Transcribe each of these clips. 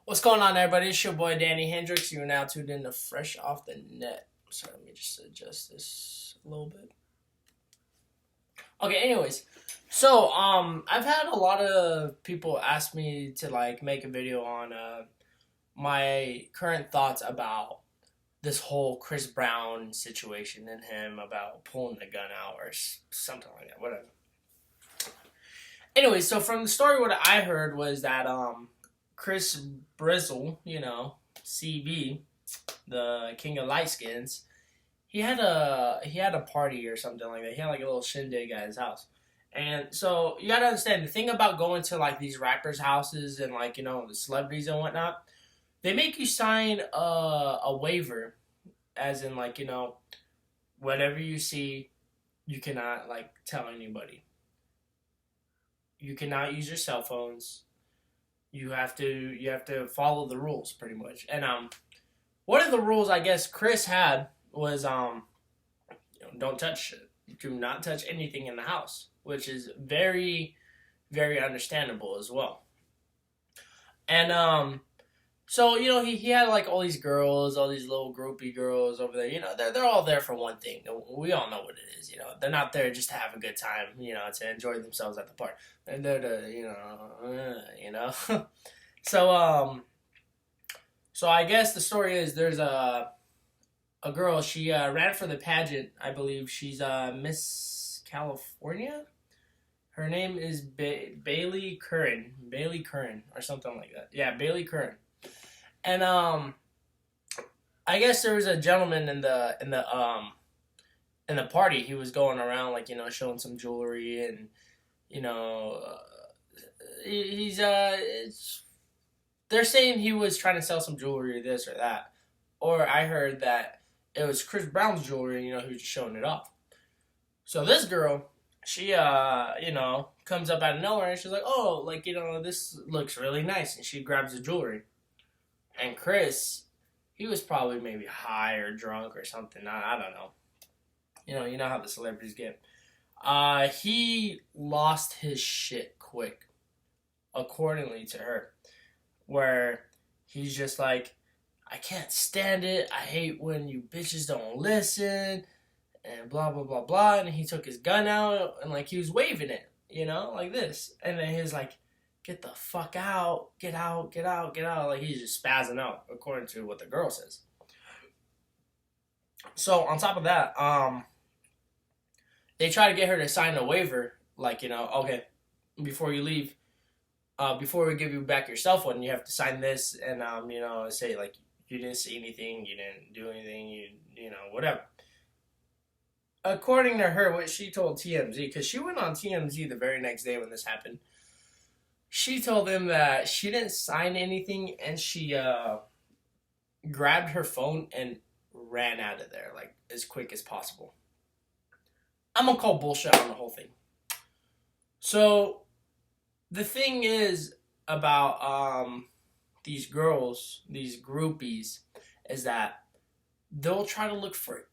What's going on, everybody? It's your boy Danny Hendricks. You're now tuned in to Fresh Off the Net. So let me just adjust this a little bit. Okay, anyways. I've had a lot of people ask me to make a video on my current thoughts about this whole Chris Brown situation and him about pulling the gun out or something like that, whatever. Anyway, so from the story, what I heard was that Chris Brizzle, CB, the King of Light Skins, he had a party or something like that. He had like a little shindig at his house. And so you gotta understand the thing about going to like these rappers' houses and the celebrities and whatnot, they make you sign a waiver, as in whatever you see, you cannot tell anybody. You cannot use your cell phones. You have to follow the rules pretty much. And one of the rules I guess Chris had was don't touch shit. Do not touch anything in the house, which is very, very understandable as well. And so he had like all these girls, all these little groupie girls over there. They're all there for one thing. We all know what it is. They're not there just to have a good time. To enjoy themselves at the park. They're there to So so I guess the story is there's a girl. She ran for the pageant. I believe she's Miss California. Her name is Baylee Curran. Baylee Curran or something like that. Yeah, Baylee Curran. And I guess there was a gentleman in the party. He was going around showing some jewelry and he's they're saying he was trying to sell some jewelry or this or that. Or I heard that it was Chris Brown's jewelry, he was just showing it off. So this girl, she comes up out of nowhere and she's like, "Oh, this looks really nice." And she grabs the jewelry. And Chris, he was probably maybe high or drunk or something. I don't know. You know how the celebrities get. He lost his shit quick, accordingly to her. Where he's just like, "I can't stand it. I hate when you bitches don't listen." And blah, blah, blah, blah. And he took his gun out and he was waving it, like this. And then he was like, "Get the fuck out, get out, get out, get out." Like he's just spazzing out, according to what the girl says. So on top of that, they try to get her to sign a waiver, okay, before you leave, before we give you back your cell phone, you have to sign this and say you didn't see anything, you didn't do anything, whatever. According to her, what she told TMZ, because she went on TMZ the very next day when this happened. She told them that she didn't sign anything and she grabbed her phone and ran out of there as quick as possible. I'm gonna call bullshit on the whole thing. So the thing is about these girls, these groupies, is that they'll try to look for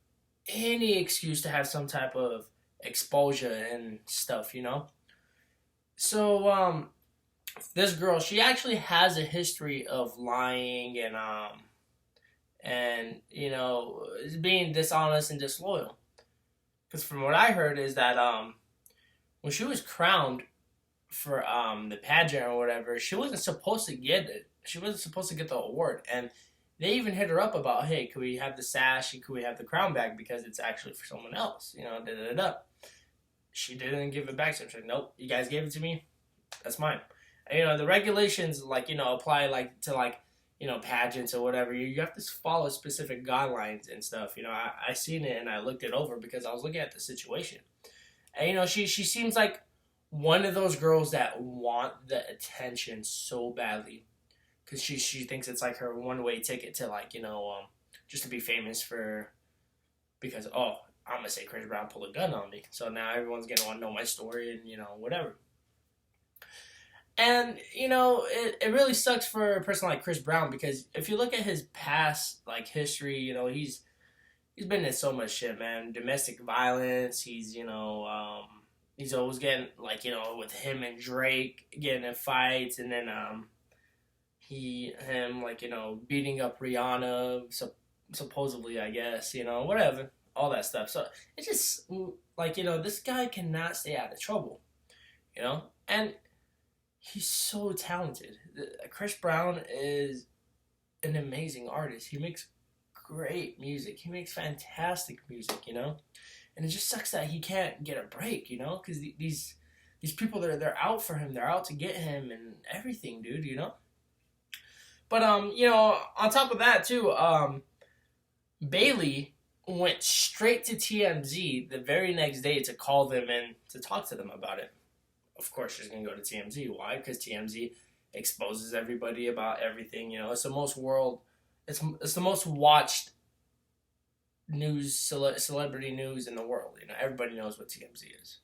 any excuse to have some type of exposure and stuff, So this girl, she actually has a history of lying and being dishonest and disloyal. Because from what I heard is that when she was crowned for the pageant or whatever, she wasn't supposed to get it. She wasn't supposed to get the award, and they even hit her up about, "Hey, could we have the sash and could we have the crown back because it's actually for someone else?" Da da da. She didn't give it back. So she's like, "Nope, you guys gave it to me. That's mine." And, the regulations apply to pageants or whatever. You have to follow specific guidelines and stuff. I seen it and I looked it over because I was looking at the situation. And she seems like one of those girls that want the attention so badly. Because she thinks it's her one-way ticket to just to be famous because I'm gonna say Chris Brown pulled a gun on me, so now everyone's gonna want to know my story and whatever. And it really sucks for a person like Chris Brown, because if you look at his past history, he's been in so much shit, man. Domestic violence. He's he's always getting with him and Drake getting in fights, and then him like beating up Rihanna, supposedly, I guess, whatever, all that stuff. So it's just like this guy cannot stay out of trouble, and he's so talented. Chris Brown is an amazing artist. He makes great music. He makes fantastic music, and it just sucks that he can't get a break, because these people they're out for him. They're out to get him and everything, dude. But on top of that too, Baylee went straight to TMZ the very next day to call them and to talk to them about it. Of course, she's gonna go to TMZ. Why? Because TMZ exposes everybody about everything. It's the most it's the most watched news, celebrity news in the world. Everybody knows what TMZ is.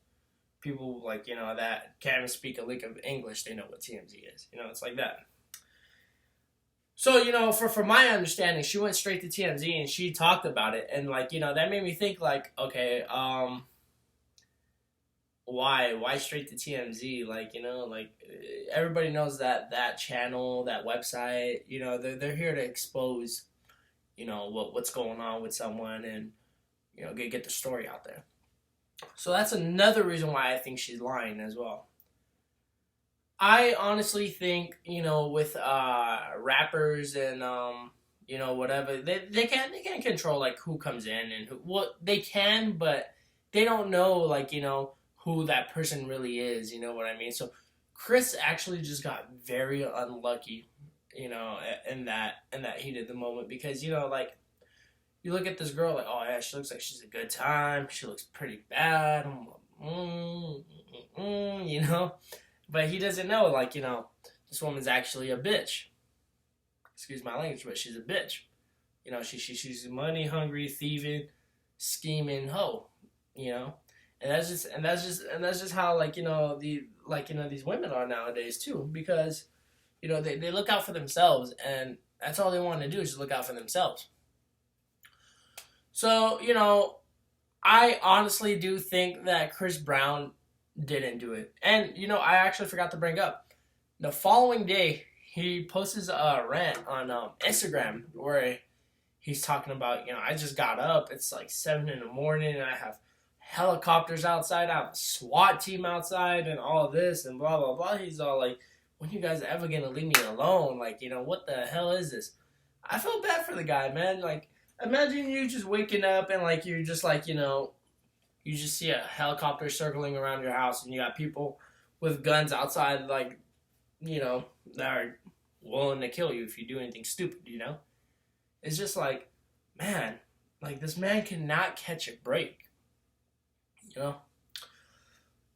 People that can't even speak a lick of English, they know what TMZ is. It's like that. So, for my understanding, she went straight to TMZ and she talked about it. And, that made me think, okay, why straight to TMZ? Everybody knows that channel, that website, they're here to expose, what's going on with someone and, get the story out there. So that's another reason why I think she's lying as well. I honestly think, with rappers and whatever, they can't control who comes in and they can, but they don't know who that person really is, you know what I mean? So Chris actually just got very unlucky, in that heat of the moment, because you look at this girl oh yeah, she looks like she's a good time, she looks pretty bad, but he doesn't know, this woman's actually a bitch. Excuse my language, but she's a bitch. She's a money hungry, thieving, scheming hoe. And that's just how these women are nowadays too, because they look out for themselves, and that's all they want to do is just look out for themselves. So I honestly do think that Chris Brown didn't do it. And, I actually forgot to bring up, the following day, he posts a rant on Instagram where he's talking about, I just got up, it's 7 in the morning, and I have helicopters outside, I have a SWAT team outside, and all of this, and blah, blah, blah. He's all like, when you guys ever gonna leave me alone? What the hell is this? I felt bad for the guy, man. Imagine you just waking up and, you're just you just see a helicopter circling around your house, and you got people with guns outside, that are willing to kill you if you do anything stupid, It's just man, this man cannot catch a break,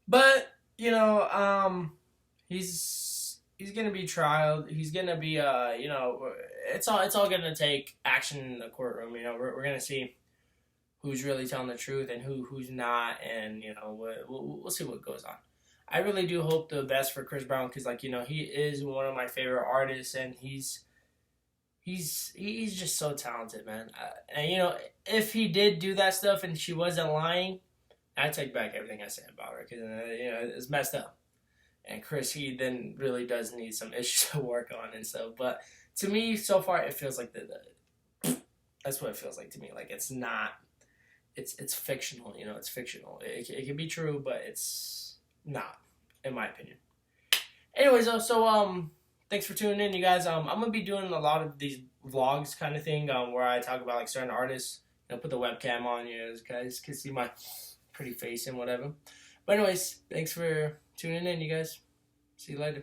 But, he's gonna be trialed. He's gonna be, it's all gonna take action in the courtroom, We're gonna see who's really telling the truth and who's not, and we'll see what goes on. I really do hope the best for Chris Brown, because he is one of my favorite artists, and he's just so talented, man. And if he did do that stuff and she wasn't lying, I take back everything I said about her, because it's messed up. And Chris, he then really does need some issues to work on and stuff. But to me, so far, it feels like that's what it feels like to me. It's not. It's fictional, it's fictional. It can be true, but it's not, in my opinion. Anyways, so thanks for tuning in, you guys. I'm gonna be doing a lot of these vlogs kind of thing, where I talk about certain artists. Put the webcam on, you guys can see my pretty face and whatever. But anyways, thanks for tuning in, you guys. See you later.